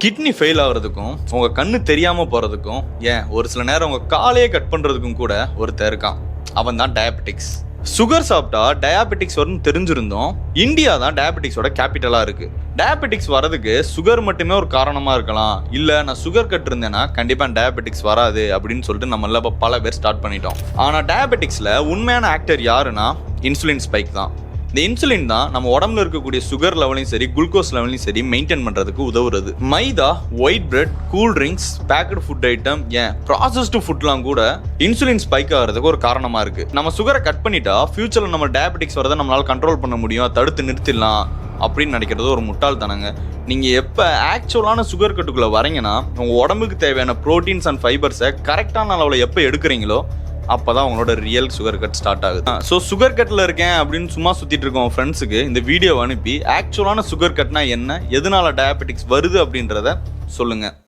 Kidney fail ஆகிறதுக்கும் உங்கள் கண்ணு தெரியாமல் போகிறதுக்கும் ஏன் ஒரு சில நேரம் உங்கள் காலையே கட் பண்ணுறதுக்கும் கூட ஒருத்தர் இருக்கான். அவன் தான் டயபெட்டிக்ஸ். சுகர் சாப்பிட்டா டயாபெட்டிக்ஸ் வரும்னு தெரிஞ்சிருந்தோம். இந்தியா தான் டயாபெட்டிக்ஸோட கேபிட்டலாக இருக்குது. டயாபெட்டிக்ஸ் வரதுக்கு சுகர் மட்டுமே ஒரு காரணமாக இருக்கலாம். இல்லை நான் சுகர் கட் இருந்தேன்னா கண்டிப்பாக டயாபெட்டிக்ஸ் வராது அப்படின்னு சொல்லிட்டு நம்மள இப்போ பல பேர் ஸ்டார்ட் பண்ணிட்டோம். ஆனால் டயாபெட்டிக்ஸில் உண்மையான ஆக்டர் யாருன்னா இன்சுலின் ஸ்பைக் தான். இந்த இன்சுலின் தான் நம்ம உடம்புல இருக்கக்கூடிய சுகர் லெவலையும் சரி குளுக்கோஸ் லெவலையும் சரி மெயின்டைன் பண்ணுறதுக்கு உதவுறது. Maida, white bread, cool drinks, packet food item, ஏன் ப்ராசஸ்டு ஃபுட்லாம் கூட இன்சுலின் ஸ்பைக் ஆகிறதுக்கு ஒரு காரணமாக இருக்குது. நம்ம சுகரை கட் பண்ணிட்டா ஃபியூச்சரில் நம்ம டயாபெட்டிக்ஸ் வரதை நம்மளால் கண்ட்ரோல் பண்ண முடியும், தடுத்து நிறுத்திடலாம் அப்படின்னு நினைக்கிறது ஒரு முட்டாள்தனங்க. நீங்கள் எப்போ ஆக்சுவலான சுகர் கட்டுக்குள்ளே வரீங்கன்னா உங்கள் உடம்புக்கு தேவையான ப்ரோட்டீன்ஸ் அண்ட் ஃபைபர்ஸை கரெக்டான அளவில் எப்போ எடுக்கிறீங்களோ அப்போ தான் உங்களோட ரியல் சுகர் கட் ஸ்டார்ட் ஆகுது. ஸோ சுகர் கட்டில் இருக்கேன் அப்படின்னு சும்மா சுற்றிட்டு இருக்கோம் ஃப்ரெண்ட்ஸுக்கு இந்த வீடியோ அனுப்பி ஆக்சுவலான சுகர் கட்னா என்ன, எதனால டயாபெட்டிக்ஸ் வருது அப்படின்றத சொல்லுங்கள்.